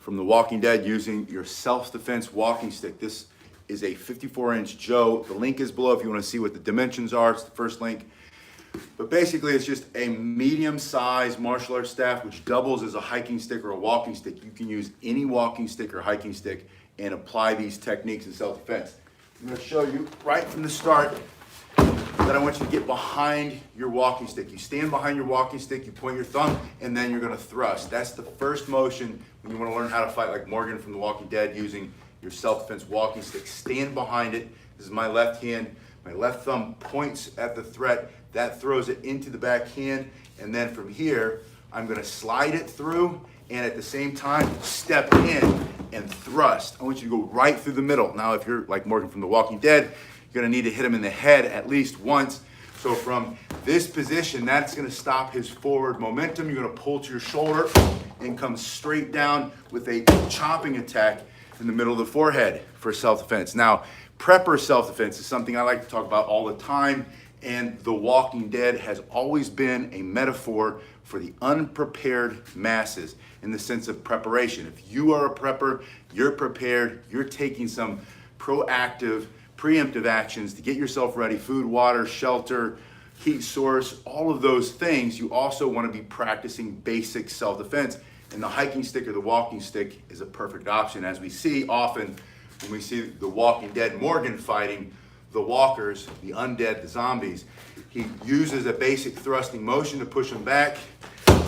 from The Walking Dead using your self-defense walking stick. This is a 54-inch Joe. The link is below if you want to see what the dimensions are. It's the first link. But basically, it's just a medium-sized martial arts staff which doubles as a hiking stick or a walking stick. You can use any walking stick or hiking stick and apply these techniques in self-defense. I'm going to show you right from the start that I want you to get behind your walking stick. You stand behind your walking stick, you point your thumb, and then you're going to thrust. That's the first motion when you want to learn how to fight like Morgan from The Walking Dead using your self-defense walking stick. Stand behind it. This is my left hand. My left thumb points at the threat. That throws it into the back hand. And then from here, I'm going to slide it through and at the same time, step in and thrust. I want you to go right through the middle. Now, if you're like Morgan from The Walking Dead, you're going to need to hit him in the head at least once. So from this position, that's going to stop his forward momentum. You're going to pull to your shoulder and come straight down with a chopping attack in the middle of the forehead for self-defense. Now, prepper self-defense is something I like to talk about all the time, and The Walking Dead has always been a metaphor for the unprepared masses in the sense of preparation. If you are a prepper, you're prepared, you're taking some proactive, preemptive actions to get yourself ready, food, water, shelter, heat source, all of those things. You also want to be practicing basic self-defense, and the hiking stick or the walking stick is a perfect option. As we see often when we see The Walking Dead Morgan fighting the walkers, the undead, the zombies, he uses a basic thrusting motion to push them back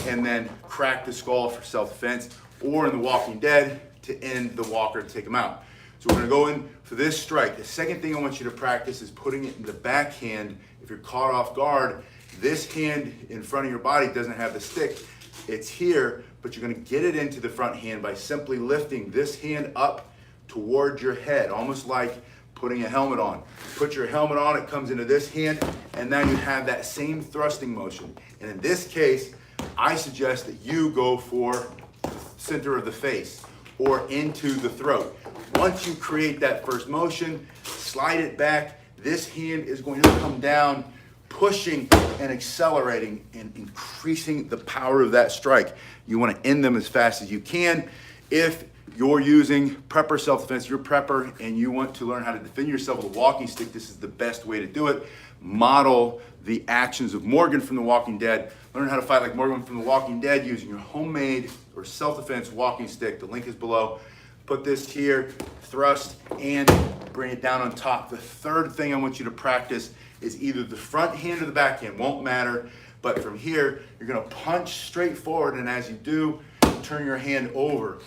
and then crack the skull for self-defense, or in The Walking Dead to end the walker to take him out. So we're going to go in for this strike. The second thing I want you to practice is putting it in the backhand. If you're caught off guard, this hand in front of your body doesn't have the stick. It's here, but you're going to get it into the front hand by simply lifting this hand up toward your head, almost like putting a helmet on. Put your helmet on, it comes into this hand, and now you have that same thrusting motion. And in this case, I suggest that you go for the center of the face or into the throat. Once you create that first motion, slide it back. This hand is going to come down, pushing and accelerating and increasing the power of that strike. You want to end them as fast as you can. If you're using prepper self-defense, you're prepper, and you want to learn how to defend yourself with a walking stick, this is the best way to do it. Model the actions of Morgan from The Walking Dead. Learn how to fight like Morgan from The Walking Dead using your homemade or self-defense walking stick. The link is below. Put this here, thrust, and bring it down on top. The third thing I want you to practice is either the front hand or the back hand, won't matter. But from here, you're gonna punch straight forward, and as you do, turn your hand over.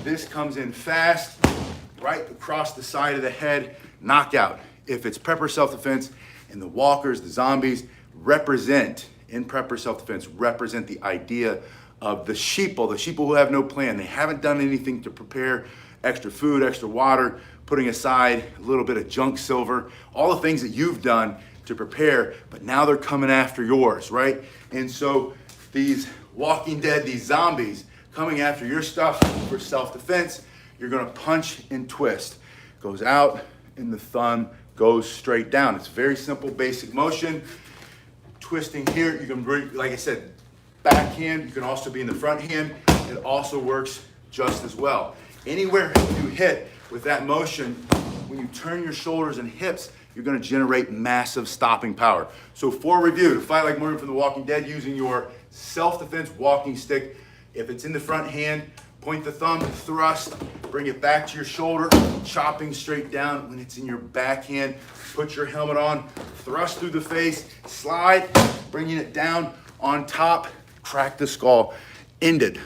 This comes in fast, right across the side of the head, knockout. If it's prepper self-defense, and the walkers, the zombies, represent, in prepper self-defense, represent the idea of the sheeple who have no plan. They haven't done anything to prepare extra food, extra water, putting aside a little bit of junk silver, all the things that you've done to prepare, but now they're coming after yours, right? And so these Walking Dead, these zombies, coming after your stuff for self-defense, you're gonna punch and twist. Goes out and the thumb goes straight down. It's very simple, basic motion. Twisting here, you can bring, like I said, backhand, you can also be in the front hand. It also works just as well. Anywhere you hit with that motion, when you turn your shoulders and hips, you're gonna generate massive stopping power. So for review, to fight like Morgan from The Walking Dead using your self-defense walking stick, if it's in the front hand, point the thumb, thrust, bring it back to your shoulder, chopping straight down. When it's in your backhand, put your helmet on, thrust through the face, slide, bringing it down on top, crack the skull, ended.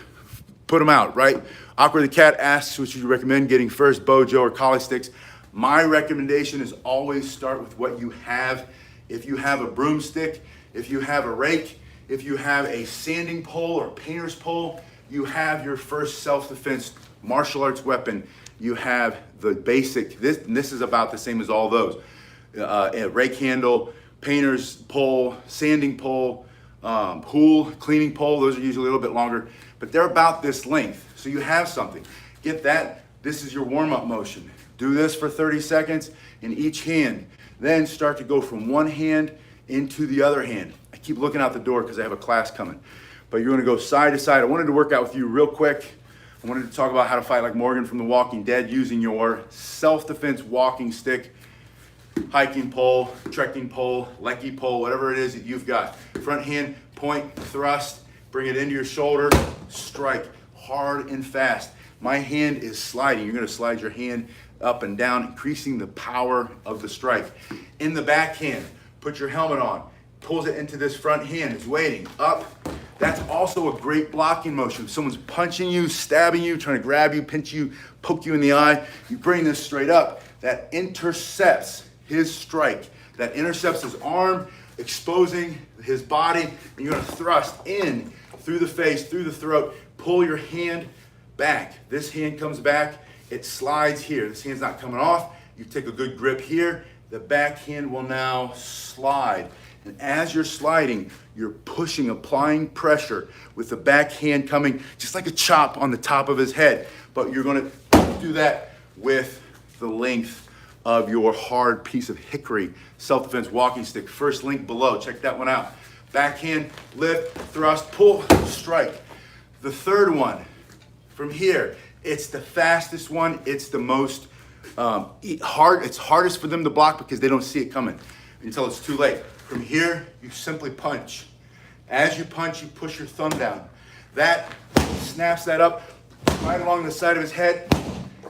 Put them out, right? Awkward the Cat asks, which would you recommend getting first, Bojo or collie sticks? My recommendation is always start with what you have. If you have a broomstick, if you have a rake, if you have a sanding pole or painter's pole, you have your first self-defense martial arts weapon. You have the basic, this is about the same as all those. A rake handle, painter's pole, sanding pole, pool, cleaning pole, those are usually a little bit longer, but they're about this length. So you have something. Get that, this is your warm-up motion. Do this for 30 seconds in each hand. Then start to go from one hand into the other hand. I keep looking out the door because I have a class coming. But you're gonna go side to side. I wanted to work out with you real quick. I wanted to talk about how to fight like Morgan from The Walking Dead using your self-defense walking stick, hiking pole, trekking pole, lecky pole, whatever it is that you've got. Front hand, point, thrust, bring it into your shoulder, strike hard and fast. My hand is sliding. You're gonna slide your hand up and down, increasing the power of the strike. In the backhand, put your helmet on, pulls it into this front hand, it's waiting, up. That's also a great blocking motion. If someone's punching you, stabbing you, trying to grab you, pinch you, poke you in the eye, you bring this straight up. That intercepts his strike. That intercepts his arm, exposing his body, and you're gonna thrust in through the face, through the throat, pull your hand back. This hand comes back, it slides here. This hand's not coming off. You take a good grip here. The back hand will now slide. And as you're sliding, you're pushing, applying pressure with the back hand coming just like a chop on the top of his head. But you're gonna do that with the length of your hard piece of hickory self-defense walking stick. First link below, check that one out. Backhand, lift, thrust, pull, strike. The third one, from here, it's the fastest one. It's the most it's hardest for them to block because they don't see it coming until it's too late. From here, you simply punch. As you punch, you push your thumb down. That snaps that up right along the side of his head,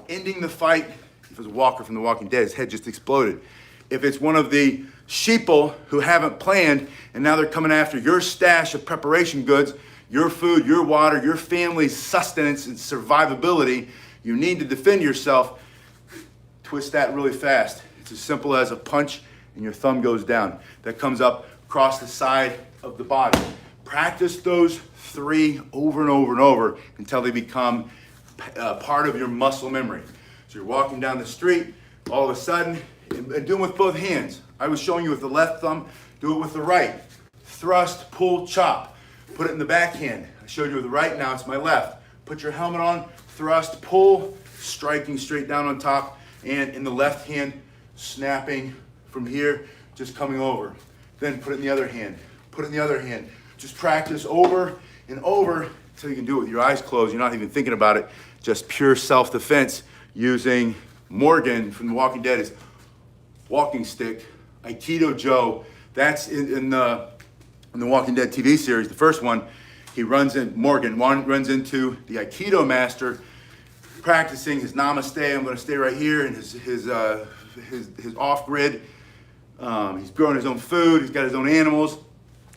ending the fight. If it was Walker from The Walking Dead, his head just exploded. If it's one of the sheeple who haven't planned and now they're coming after your stash of preparation goods, your food, your water, your family's sustenance and survivability, you need to defend yourself. Twist that really fast. It's as simple as a punch and your thumb goes down. That comes up across the side of the body. Practice those three over and over and over until they become part of your muscle memory. So you're walking down the street, all of a sudden, and do it with both hands. I was showing you with the left thumb, do it with the right. Thrust, pull, chop. Put it in the backhand. I showed you with the right, now it's my left. Put your helmet on, thrust, pull, striking straight down on top, and in the left hand, snapping from here, just coming over. Then put it in the other hand, put it in the other hand. Just practice over and over until you can do it with your eyes closed. You're not even thinking about it. Just pure self-defense using Morgan from The Walking Dead, his walking stick, Aikido Joe. That's in the Walking Dead TV series, the first one. Morgan runs into the Aikido master, practicing his namaste. I'm going to stay right here in his off-grid. He's growing his own food. He's got his own animals.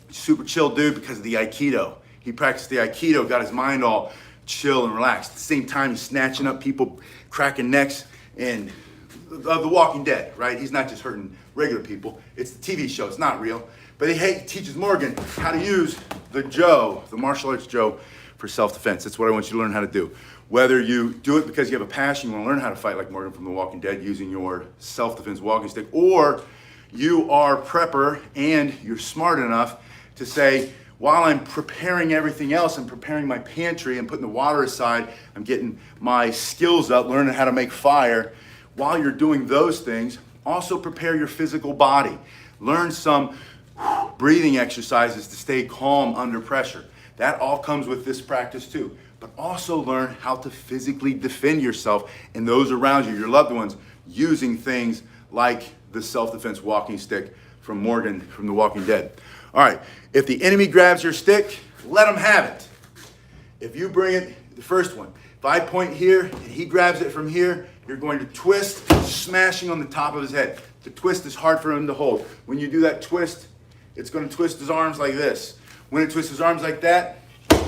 Super chill dude because of the Aikido. He practiced the Aikido, got his mind all chill and relaxed. At the same time, he's snatching up people, cracking necks, and The Walking Dead, right? He's not just hurting regular people. It's the TV show. It's not real. But he teaches Morgan how to use the Joe, the martial arts Joe, for self-defense. That's what I want you to learn how to do. Whether you do it because you have a passion, you want to learn how to fight like Morgan from The Walking Dead using your self-defense walking stick, or you are a prepper and you're smart enough to say, while I'm preparing everything else, I'm preparing my pantry and putting the water aside, I'm getting my skills up, learning how to make fire. While you're doing those things, also prepare your physical body. Learn some breathing exercises to stay calm under pressure. That all comes with this practice too. But also learn how to physically defend yourself and those around you, your loved ones, using things like the self-defense walking stick from Morgan from The Walking Dead. All right, if the enemy grabs your stick, let him have it. If you bring it, the first one, if I point here and he grabs it from here, you're going to twist, smashing on the top of his head. The twist is hard for him to hold. When you do that twist, it's going to twist his arms like this. When it twists his arms like that,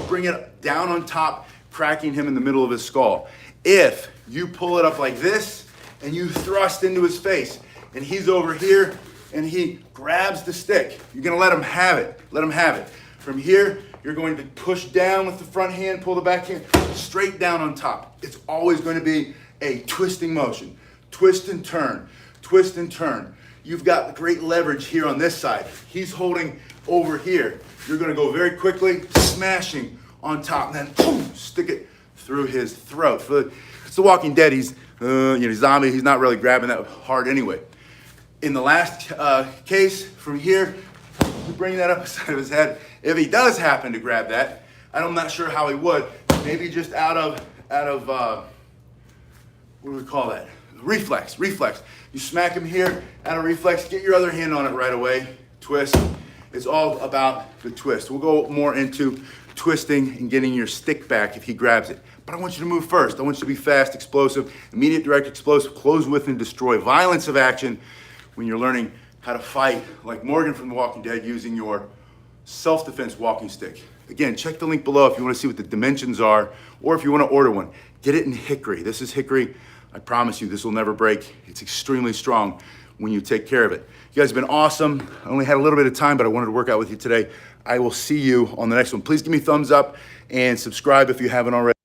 bring it down on top, cracking him in the middle of his skull. If you pull it up like this and you thrust into his face and he's over here and he grabs the stick, you're going to let him have it. Let him have it. From here, you're going to push down with the front hand, pull the back hand, straight down on top. It's always going to be a twisting motion. Twist and turn. Twist and turn. You've got great leverage here on this side. He's holding over here. You're going to go very quickly, smashing on top, and then boom, stick it through his throat. It's The Walking Dead. He's zombie. He's not really grabbing that hard anyway. In the last case, from here, you bring that up the side of his head. If he does happen to grab that, I'm not sure how he would. Maybe just out of what do we call that? Reflex. You smack him here out of reflex, get your other hand on it right away, twist. It's all about the twist. We'll go more into twisting and getting your stick back if he grabs it. But I want you to move first. I want you to be fast, explosive, immediate, direct, explosive, close with and destroy. Violence of action when you're learning how to fight like Morgan from The Walking Dead using your self-defense walking stick. Again, check the link below if you want to see what the dimensions are or if you want to order one. Get it in hickory. This is hickory. I promise you this will never break. It's extremely strong when you take care of it. You guys have been awesome. I only had a little bit of time, but I wanted to work out with you today. I will see you on the next one. Please give me a thumbs up and subscribe if you haven't already.